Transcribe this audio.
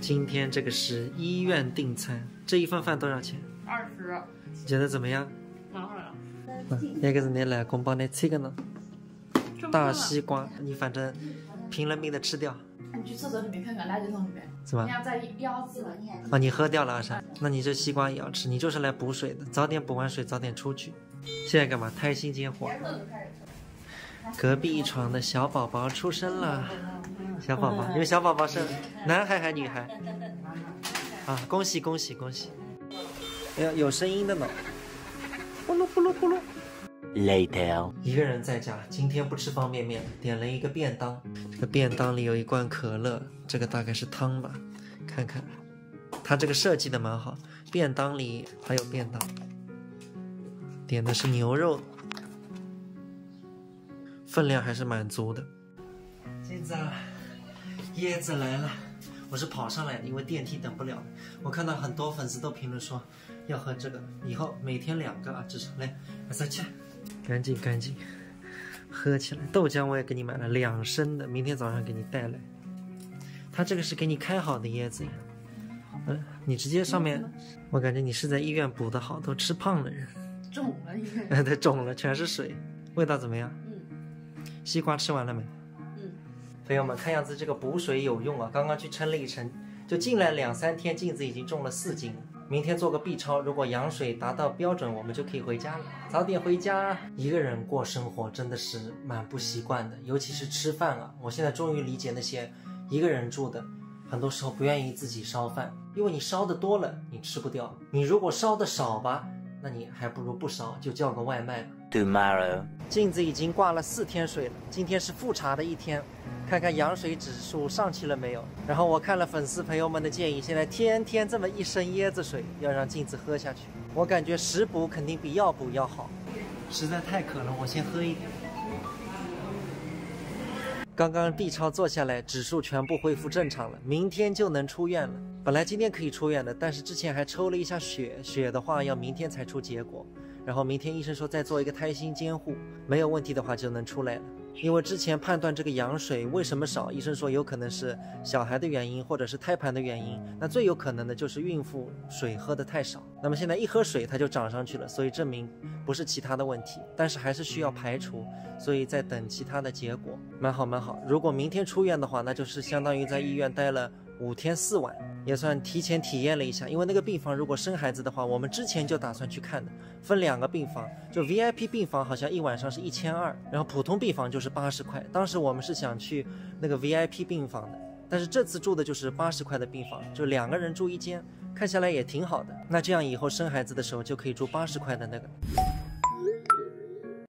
今天这个是医院订餐，这一份饭多少钱？20。你觉得怎么样？蛮好的。那个是你老公帮你吃的呢，大西瓜，你反正拼了命的吃掉。你去厕所里面看看，垃圾桶里面。是吧？你要在腰子。啊，你喝掉了是吧？那你这西瓜也要吃，你就是来补水的，早点补完水，早点出去。现在干嘛？胎心间火。隔壁一床的小宝宝出生了，小宝宝，你们小宝宝是男孩还女孩？啊，恭喜恭喜恭喜！哎呀，有声音的呢，咕噜咕噜咕噜。Later， 一个人在家，今天不吃方便面，点了一个便当。这个便当里有一罐可乐，这个大概是汤吧，看看，它这个设计的蛮好。便当里还有便当，点的是牛肉，分量还是蛮足的。金子啊，椰子来了，我是跑上来的，因为电梯等不了。我看到很多粉丝都评论说要喝这个，以后每天2个啊，至少来，再去。赶紧赶紧喝起来！豆浆我也给你买了2升的，明天早上给你带来。它这个是给你开好的椰子呀，你直接上面，我感觉你是在医院补的好，都吃胖了人。肿了医院。对，肿了，全是水。味道怎么样？西瓜吃完了没？朋友们，看样子这个补水有用啊！刚刚去称了一称，就进来2、3天，镜子已经重了4斤了。明天做个 B 超，如果羊水达到标准，我们就可以回家了。早点回家。一个人过生活真的是蛮不习惯的，尤其是吃饭啊。我现在终于理解那些一个人住的，很多时候不愿意自己烧饭，因为你烧的多了，你吃不掉。你如果烧的少吧，那你还不如不烧，就叫个外卖吧。Tomorrow， 镜子已经挂了4天水了，今天是复查的一天，看看羊水指数上去了没有。然后我看了粉丝朋友们的建议，现在天天这么1升椰子水要让镜子喝下去。我感觉食补肯定比药补要好，实在太渴了，我先喝一点。刚刚 B 超做下来，指数全部恢复正常了，明天就能出院了。本来今天可以出院的，但是之前还抽了一下血，血的话要明天才出结果。然后明天医生说再做一个胎心监护，没有问题的话就能出来了。因为之前判断这个羊水为什么少，医生说有可能是小孩的原因，或者是胎盘的原因，那最有可能的就是孕妇水喝的太少。那么现在一喝水它就涨上去了，所以证明不是其他的问题，但是还是需要排除，所以在等其他的结果。蛮好蛮好，如果明天出院的话，那就是相当于在医院待了5天4晚，也算提前体验了一下。因为那个病房如果生孩子的话，我们之前就打算去看的，分2个病房，就 VIP 病房好像1晚上是1200，然后普通病房就是80块。当时我们是想去那个 VIP 病房的，但是这次住的就是80块的病房，就2个人住1间，看下来也挺好的。那这样以后生孩子的时候就可以住80块的那个。